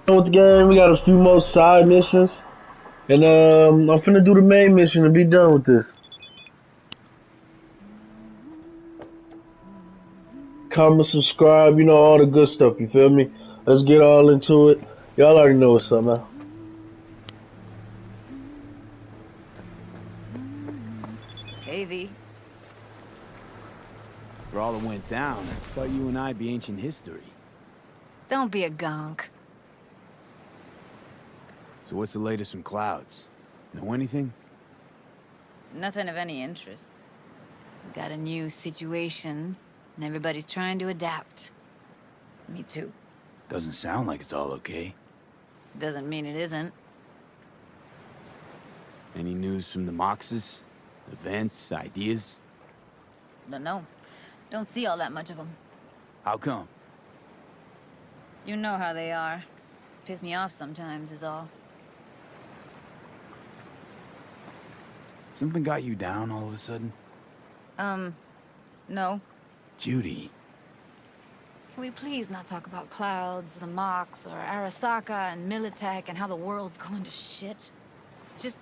With the game, we got a few more side missions, and I'm finna do the main mission and be done with this. Comment, subscribe, all the good stuff. You feel me? Let's get all into it. Y'all already know what's up, man. Hey, V. For all that went down, I thought you and I'd be ancient history. Don't be a gonk. So what's the latest from Clouds? Know anything? Nothing of any interest. We got a new situation, and everybody's trying to adapt. Me too. Doesn't sound like it's all okay. Doesn't mean it isn't. Any news from the Moxes? Events, ideas? Don't know. Don't see all that much of them. How come? You know how they are. Piss me off sometimes is all. Something got you down all of a sudden? No. Judy. Can we please not talk about Clouds, the Mox, or Arasaka and Militech and how the world's going to shit? Just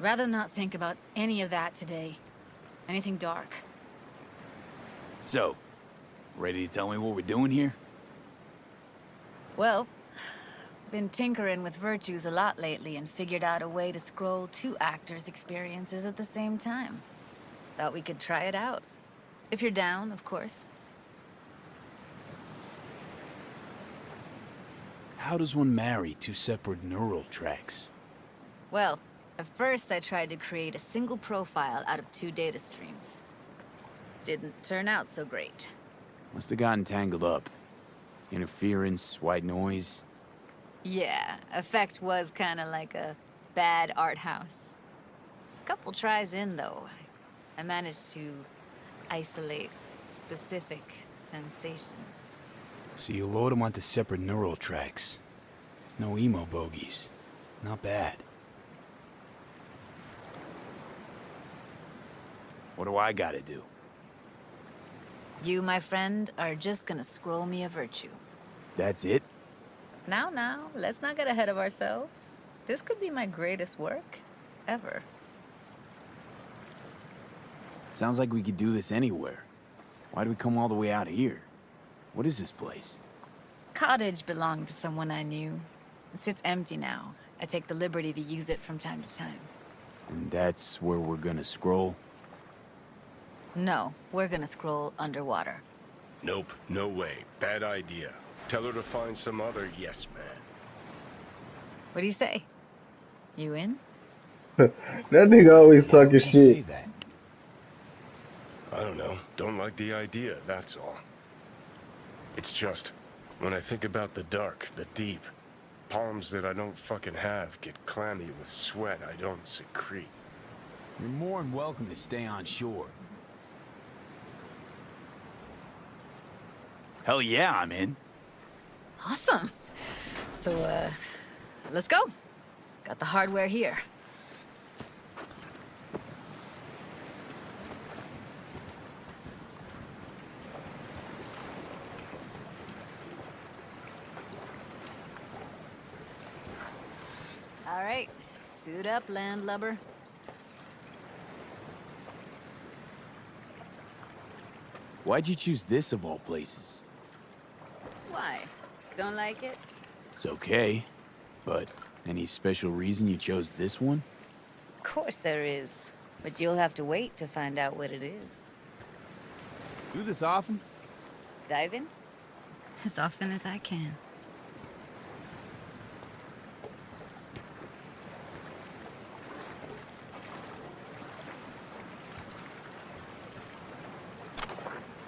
rather not think about any of that today. Anything dark. So, ready to tell me what we're doing here? Well, been tinkering with virtues a lot lately and figured out a way to scroll two actors' experiences at the same time. Thought we could try it out. If you're down, of course. How does one marry two separate neural tracks? Well, at first I tried to create a single profile out of two data streams. Didn't turn out so great. Must have gotten tangled up. Interference, white noise. Yeah, effect was kinda like a bad art house. Couple tries in, though, I managed to isolate specific sensations. So you load them onto separate neural tracks. No emo bogies. Not bad. What do I gotta do? You, my friend, are just gonna scroll me a virtue. That's it? Now, let's not get ahead of ourselves. This could be my greatest work ever. Sounds like we could do this anywhere. Why do we come all the way out here? What is this place? Cottage belonged to someone I knew. It sits empty now. I take the liberty to use it from time to time. And that's where we're gonna scroll? No, we're gonna scroll underwater. Nope, no way. Bad idea. Tell her to find some other yes man. What do you say? You in? That nigga always talking Say shit. that. I don't know. Don't like the idea, that's all. It's just, when I think about the dark, the deep, palms that I don't fucking have get clammy with sweat I don't secrete. You're more than welcome to stay on shore. Hell yeah, I'm in. Awesome. So, let's go. Got the hardware here. All right, suit up, landlubber. Why'd you choose this of all places? Why? Don't like it? It's okay, but any special reason you chose this one? Of course there is. But you'll have to wait to find out what it is. Do this often? Dive in? As often as I can.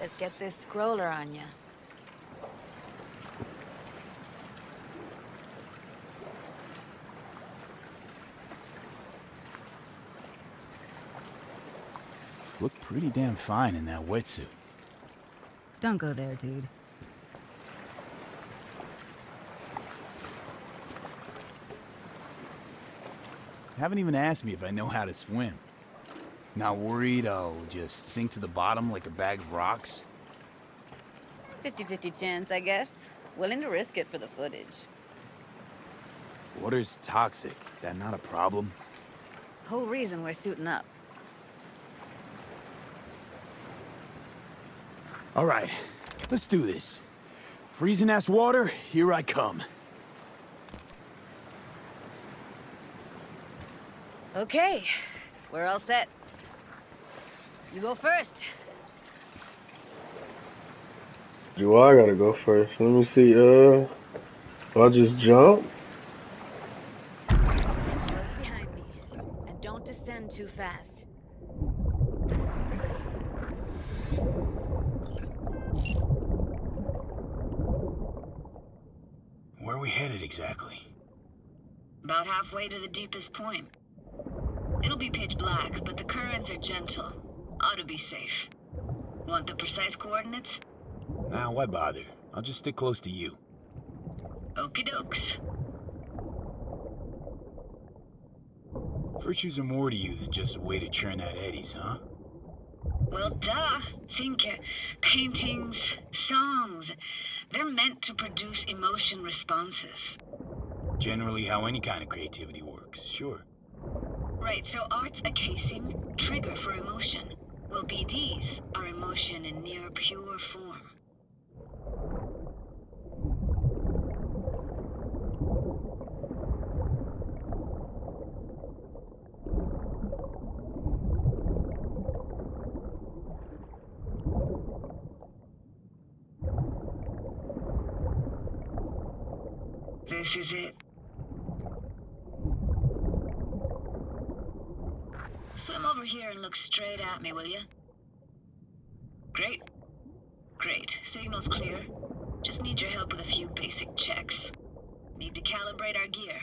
Let's get this scroller on ya. Look pretty damn fine in that wetsuit. Don't go there, dude. Haven't even asked me if I know how to swim. Not worried I'll just sink to the bottom like a bag of rocks? 50-50 chance, I guess. Willing to risk it for the footage. Water's toxic. That not a problem? Whole reason we're suiting up. All right, let's do this. Freezing-ass water, here I come. Okay, we're all set. You go first. Do I gotta go first? Let me see, do I just jump? Stand close behind me, and don't descend too fast. Where are we headed exactly? About halfway to the deepest point. It'll be pitch black, but the currents are gentle. Ought to be safe. Want the precise coordinates? Nah, why bother? I'll just stick close to you. Okie dokes. Virtues are more to you than just a way to churn out eddies, huh? Well, duh. Think paintings, songs. They're meant to produce emotion responses. Generally how any kind of creativity works, sure. Right, so art's a casing, trigger for emotion. Well, BDs are emotion in near pure form. This is it. Swim over here and look straight at me, will you? Great. Great. Signal's clear. Just need your help with a few basic checks. Need to calibrate our gear.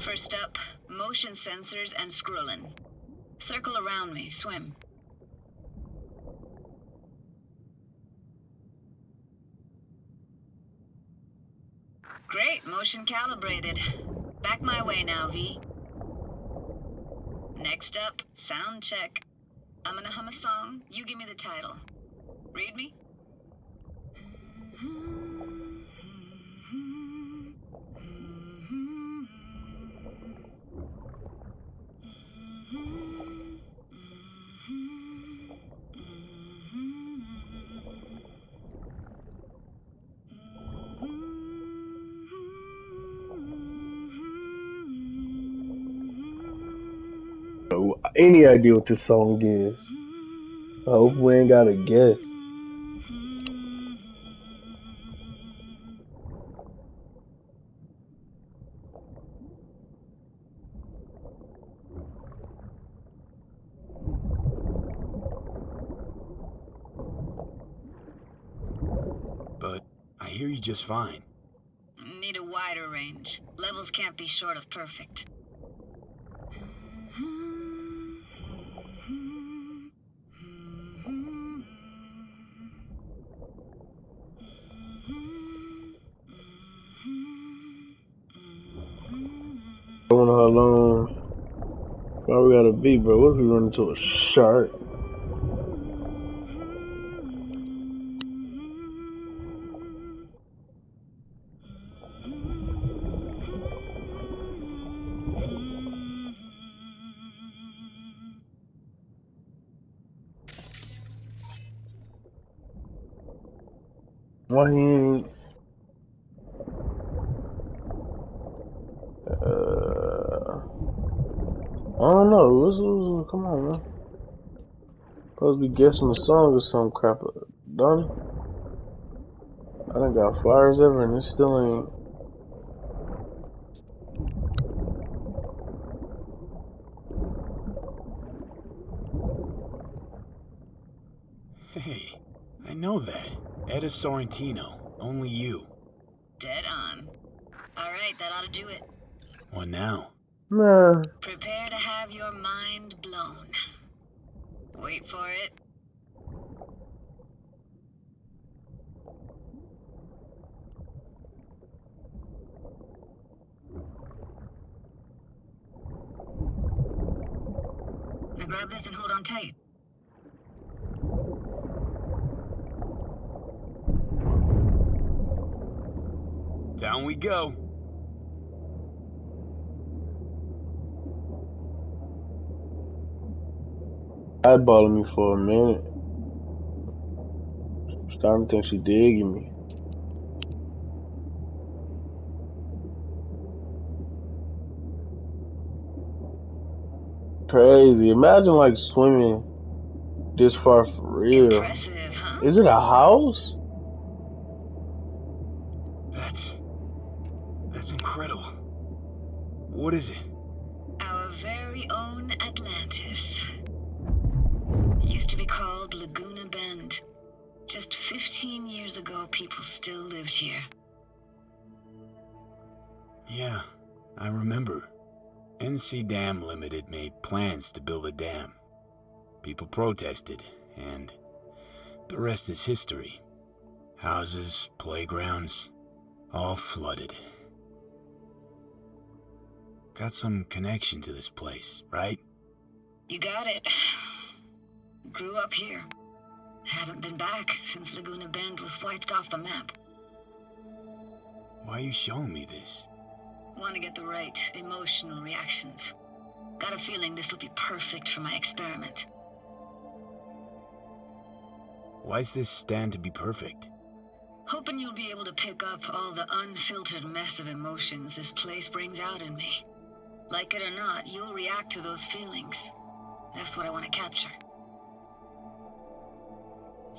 First up, motion sensors and scrolling. Circle around me. Swim. Great. Motion calibrated. Back my way now, V. Next up, sound check. I'm gonna hum a song. You give me the title. Read me? Any idea what this song is? I hope we ain't got a guess. But I hear you just fine. Need a wider range. Levels can't be short of perfect. I wonder how long we gotta be, bro. What if we run into a shark? Why he ain't... I don't know. Come on, man. Supposed to be guessing the song or some crap, don't it? I done got fires ever and it still ain't. Hey, I know that. Etta Sorrentino. Only you. Dead on. Alright, that ought to do it. What now? Nah. Prepare to have your mind blown. Wait for it. Now grab this and hold on tight. Down we go. eyeballing me for a minute. Starting to think she digging me. Crazy. Imagine like swimming this far for real. Impressive, huh? Is it a house? That's incredible. What is it? Our very own Atlantis. Used to be called Laguna Bend. Just 15 years ago, people still lived here. Yeah, I remember. NC Dam Limited made plans to build a dam. People protested, and the rest is history. Houses, playgrounds, all flooded. Got some connection to this place, right? You got it. Grew up here. Haven't been back since Laguna Bend was wiped off the map. Why are you showing me this? Want to get the right emotional reactions. Got a feeling this will be perfect for my experiment. Why's this stand to be perfect? Hoping you'll be able to pick up all the unfiltered mess of emotions this place brings out in me. Like it or not, you'll react to those feelings. That's what I want to capture.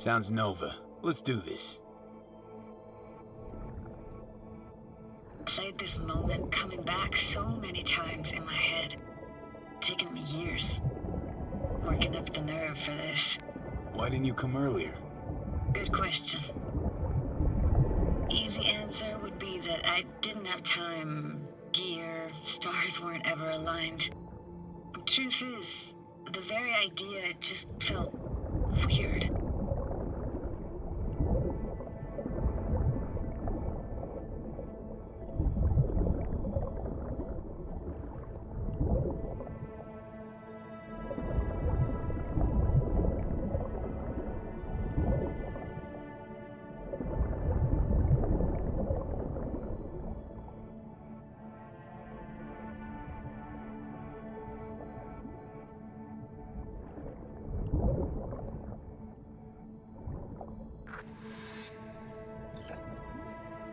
Sounds Nova. Let's do this. Played this moment coming back so many times in my head. Taken me years. Working up the nerve for this. Why didn't you come earlier? Good question. Easy answer would be that I didn't have time, gear, stars weren't ever aligned. Truth is, the very idea just felt weird.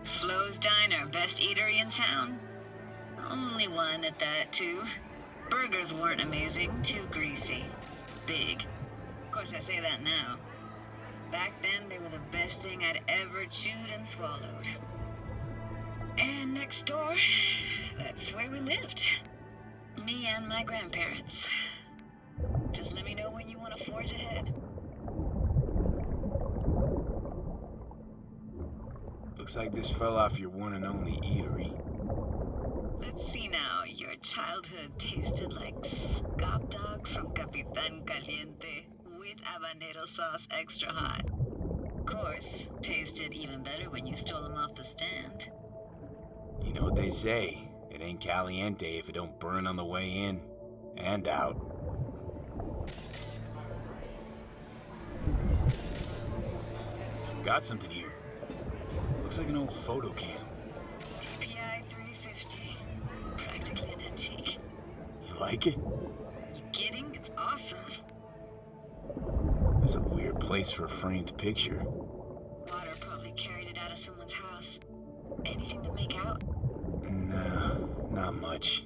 Flo's Diner, best eatery in town? Only one at that, too. Burgers weren't amazing, too greasy. Big. Of course, I say that now. Back then, they were the best thing I'd ever chewed and swallowed. And next door, that's where we lived. Me and my grandparents. Just let me know when you want to forge ahead. Looks like this fell off your one and only eatery. Let's see now. Your childhood tasted like scop dogs from Capitan Caliente with habanero sauce extra hot. Of course, tasted even better when you stole them off the stand. You know what they say, it ain't caliente if it don't burn on the way in and out. Got something here. Looks like an old photo cam. PI 350. Practically an antique. You like it? You kidding? It's awesome. That's a weird place for a framed picture. Water probably carried it out of someone's house. Anything to make out? No, not much.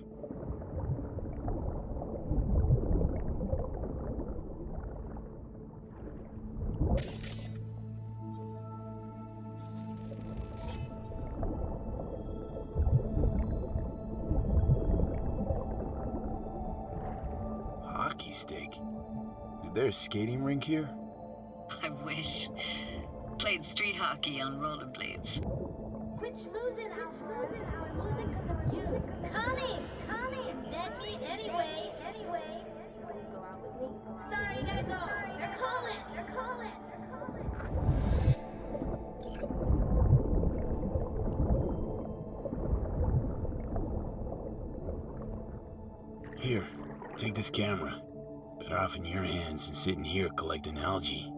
Hockey stick? Is there a skating rink here? I wish. Played street hockey on rollerblades. Quit schmoozing, Alfred. We're losing because of you. Connie! Connie! Dead meat anyway. Will you go out with me? Sorry, you gotta go. They're calling. They're calling. Here, take this camera. Better off in your hands than sitting here collecting algae.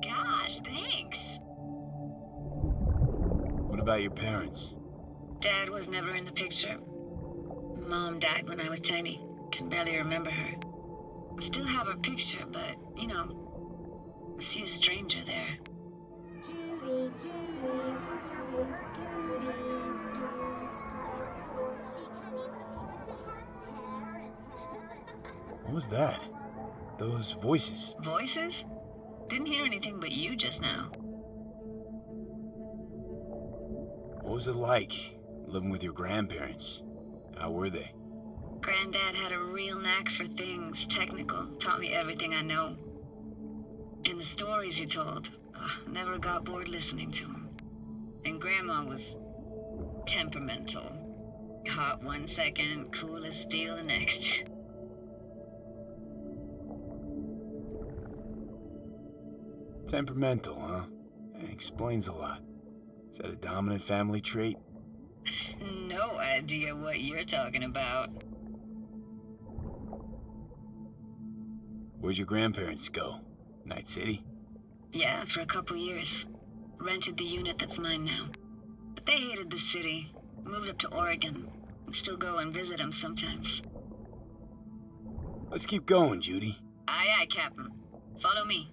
Gosh, thanks. What about your parents? Dad was never in the picture. Mom died when I was tiny. Can barely remember her. Still have her picture, but, you know, I see a stranger there. Judy, Judy, watch out for her cuties. She can be pretty good to have parents. What was that? Those voices. Voices? Didn't hear anything but you just now. What was it like, living with your grandparents? How were they? Granddad had a real knack for things technical, taught me everything I know. And the stories he told, never got bored listening to him. And Grandma was temperamental. Hot 1 second, cool as steel the next. Temperamental, huh? That explains a lot. Is that a dominant family trait? No idea what you're talking about. Where'd your grandparents go? Night City? Yeah, for a couple years. Rented the unit that's mine now. But they hated the city. Moved up to Oregon. And still go and visit them sometimes. Let's keep going, Judy. Aye, aye, Captain. Follow me.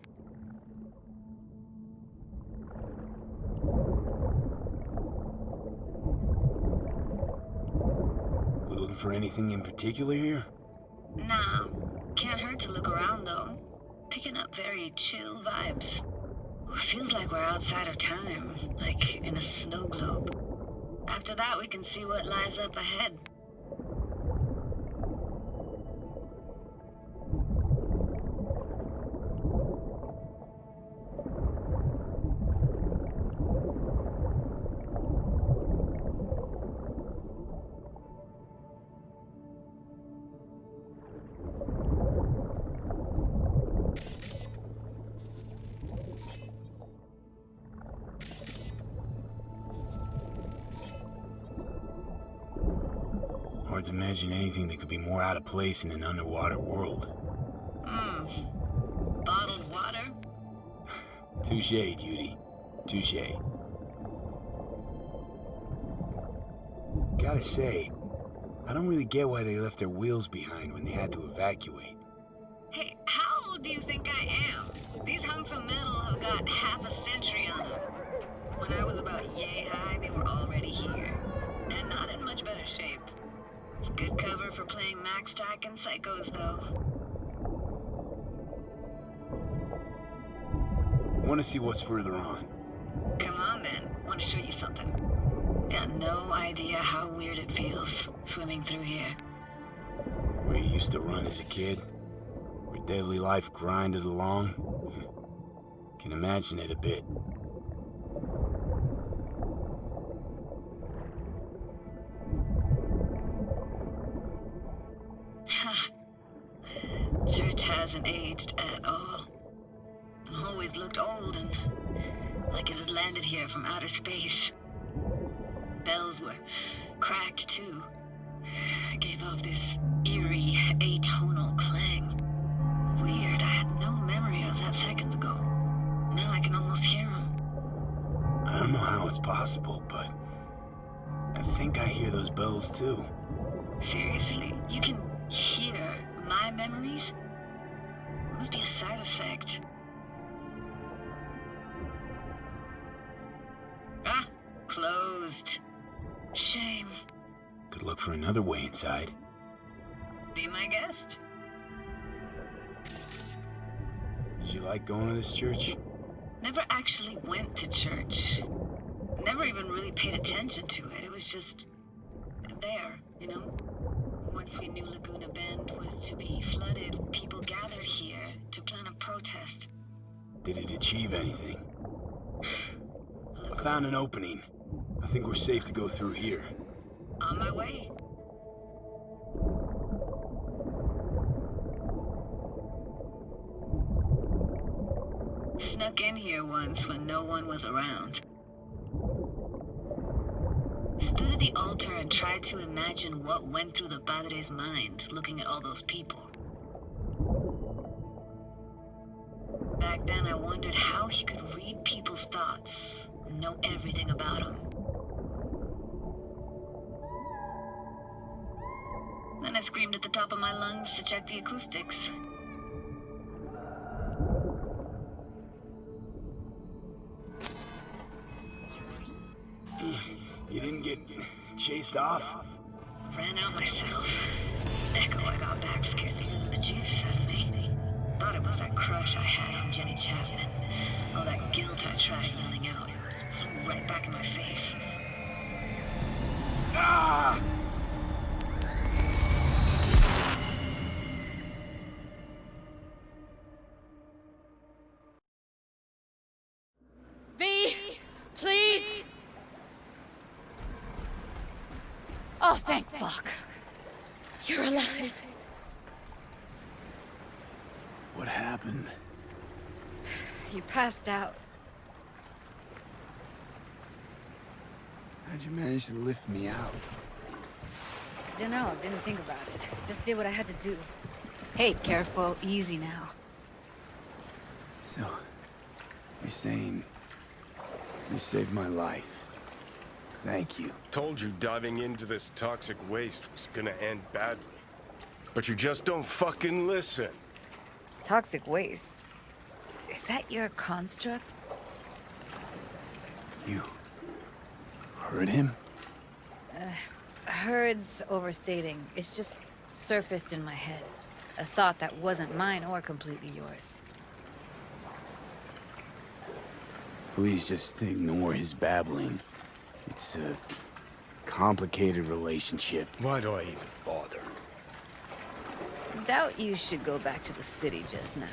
We looking for anything in particular here? Nah, can't hurt to look around though. Picking up very chill vibes. Feels like we're outside of time, like in a snow globe. After that, we can see what lies up ahead. Hard to imagine anything that could be more out of place in an underwater world. Bottled water? Touche, Judy. Touche. Gotta say, I don't really get why they left their wheels behind when they had to evacuate. Hey, how old do you think I am? These hunks of metal have got half a century on them. When I was about yay high, they were already here. And not in much better shape. It's good cover for playing Max Tack and Psychos, though. Want to see what's further on? Come on, then. Want to show you something. Got no idea how weird it feels, swimming through here. Where you used to run as a kid? Where daily life grinded along? Can imagine it a bit. Church hasn't aged at all. Always looked old and like it had landed here from outer space. Bells were cracked too. Gave off this eerie, atonal clang. Weird, I had no memory of that seconds ago. Now I can almost hear them. I don't know how it's possible, but I think I hear those bells too. Seriously, you can hear my memories? Must be a side effect. Ah, closed. Shame. Could look for another way inside. Be my guest. Did you like going to this church? Never actually went to church. Never even really paid attention to it. It was just there, you know? Once we knew Laguna Bend was to be flooded, people gathered here to plan a protest. Did it achieve anything? I found an opening. I think we're safe to go through here. On my way. Snuck in here once when no one was around. Stood at the altar and tried to imagine what went through the Padre's mind looking at all those people. Back then I wondered how he could read people's thoughts and know everything about them. Then I screamed at the top of my lungs to check the acoustics. chased off? Ran out myself. Echo I got back scared me into the juice out of me. Thought it was that crush I had on Jenny Chapman. All that guilt I tried yelling out. Flew right back in my face. Ah! V, please. Oh, thank fuck. You're alive. What happened? You passed out. How'd you manage to lift me out? Dunno, didn't think about it. Just did what I had to do. Hey, careful, easy now. So, you're saying you saved my life. Thank you. Told you diving into this toxic waste was gonna end badly. But you just don't fucking listen. Toxic waste. Is that your construct? You heard him? Heard's overstating. It's just surfaced in my head. A thought that wasn't mine or completely yours. Please just ignore his babbling. It's a complicated relationship. Why do I even bother? Doubt you should go back to the city just now.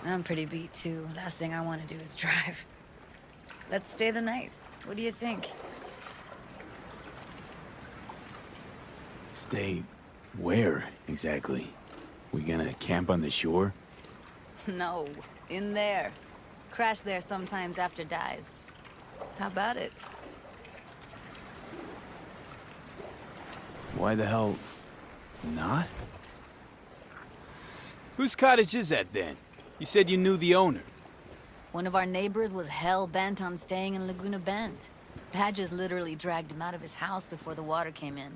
I'm pretty beat too. Last thing I want to do is drive. Let's stay the night. What do you think? Stay where, exactly? We gonna camp on the shore? No, in there. Crash there sometimes after dives. How about it? Why the hell not? Whose cottage is that then? You said you knew the owner. One of our neighbors was hell-bent on staying in Laguna Bend. Badges literally dragged him out of his house before the water came in.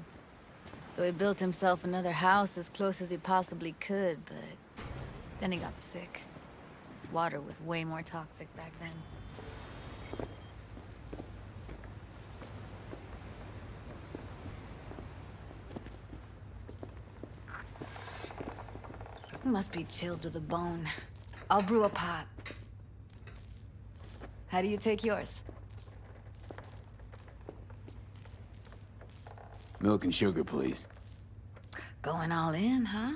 So he built himself another house as close as he possibly could, but then he got sick. Water was way more toxic back then. Must be chilled to the bone. I'll brew a pot. How do you take yours? Milk and sugar, please. Going all in, huh?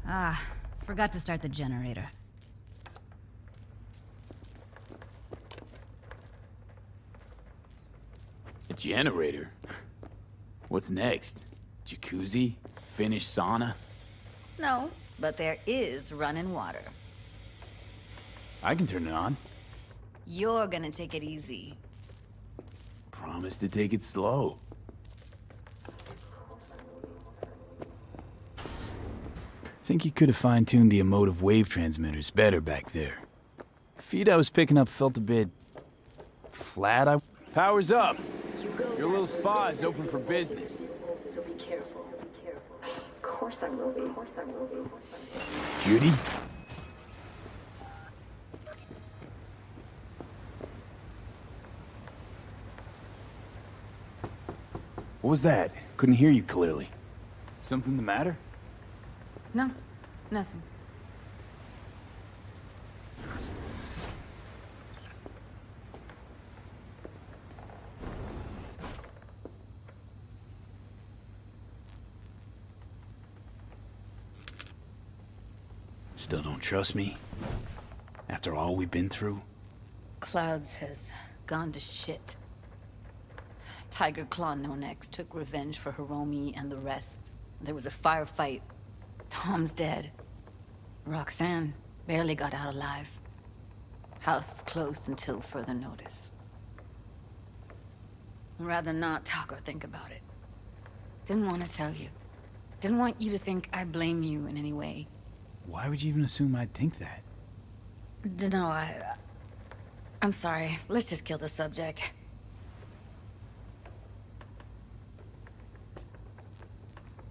Ah, forgot to start the generator. A generator? What's next? Jacuzzi? Finnish sauna? No, but there is running water. I can turn it on. You're gonna take it easy. Promise to take it slow. Think you could have fine-tuned the emotive wave transmitters better back there. Feed I was picking up felt a bit flat. Power's up. Your little spa is open for business. So be careful. Of course I will be. Judy? What was that? Couldn't hear you clearly. Something the matter? No, nothing. Still don't trust me? After all we've been through? Clouds has gone to shit. Tiger Claw No-Necks took revenge for Hiromi and the rest. There was a firefight. Tom's dead. Roxanne barely got out alive. House is closed until further notice. I'd rather not talk or think about it. Didn't want to tell you. Didn't want you to think I blame you in any way. Why would you even assume I'd think that? Dunno, I'm sorry. Let's just kill the subject.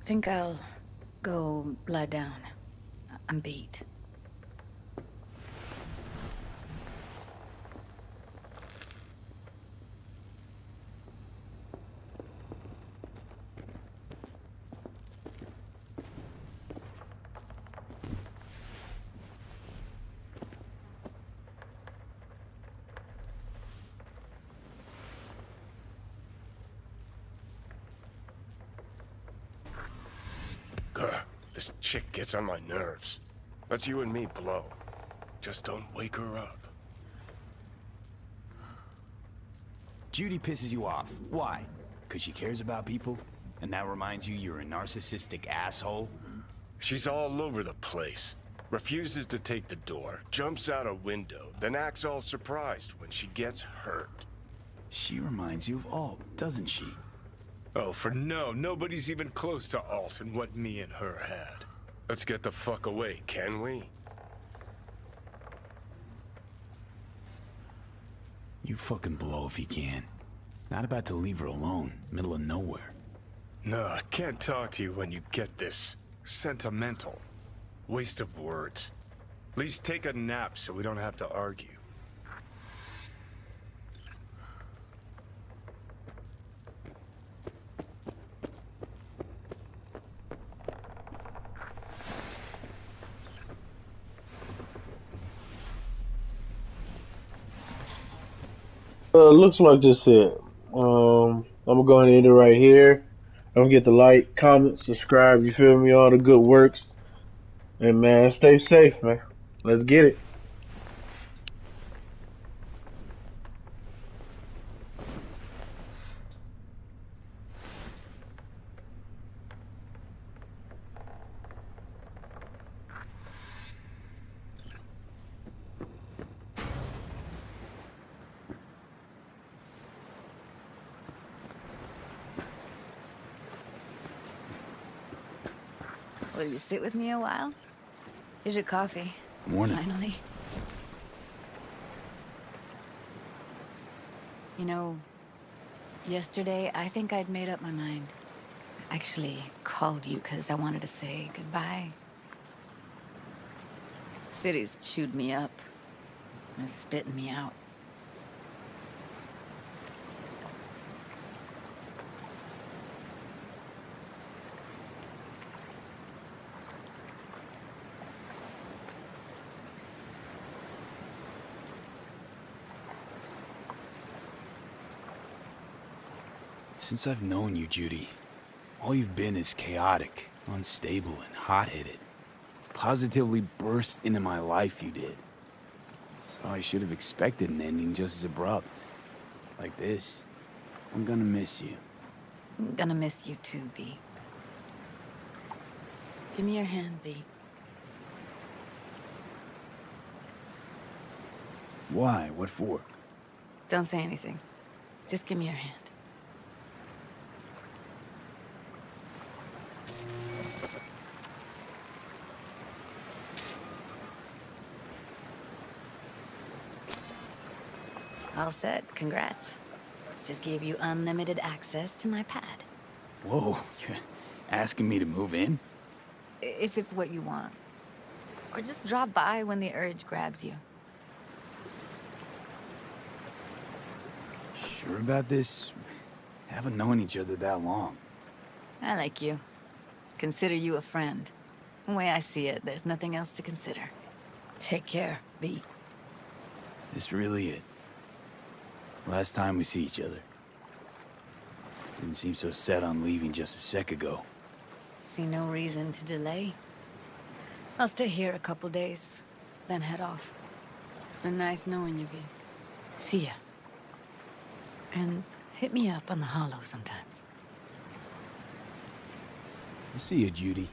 Think I'll go lie down. I'm beat. This chick gets on my nerves. Let's you and me blow. Just don't wake her up. Judy pisses you off. Why? Because she cares about people? And that reminds you you're a narcissistic asshole? She's all over the place. Refuses to take the door, jumps out a window, then acts all surprised when she gets hurt. She reminds you of Alt, doesn't she? Oh, for no, nobody's even close to Alt and what me and her had. Let's get the fuck away, can we? You fucking blow if you can. Not about to leave her alone, middle of nowhere. No, I can't talk to you when you get this sentimental. Waste of words. At least take a nap so we don't have to argue. Looks like just it. I'm gonna go ahead and end it right here. Don't forget to like, comment, subscribe. You feel me? All the good works. And man, stay safe, man. Let's get it. Will you sit with me a while? Here's your coffee. Morning. Finally. You know, yesterday I think I'd made up my mind. I actually called you because I wanted to say goodbye. City's chewed me up. And spitting me out. Since I've known you, Judy, all you've been is chaotic, unstable, and hot-headed. Positively burst into my life, you did. So I should have expected an ending just as abrupt. Like this. I'm gonna miss you. I'm gonna miss you too, B. Give me your hand, B. Why? What for? Don't say anything. Just give me your hand. All set. Congrats. Just gave you unlimited access to my pad. Whoa, you're asking me to move in? If it's what you want. Or just drop by when the urge grabs you. Sure about this? Haven't known each other that long. I like you. Consider you a friend. The way I see it, there's nothing else to consider. Take care, B. This really it. Last time we see each other. Didn't seem so set on leaving just a sec ago. See no reason to delay. I'll stay here a couple days, then head off. It's been nice knowing you, V. See ya. And hit me up on the holo sometimes. I'll see you, Judy.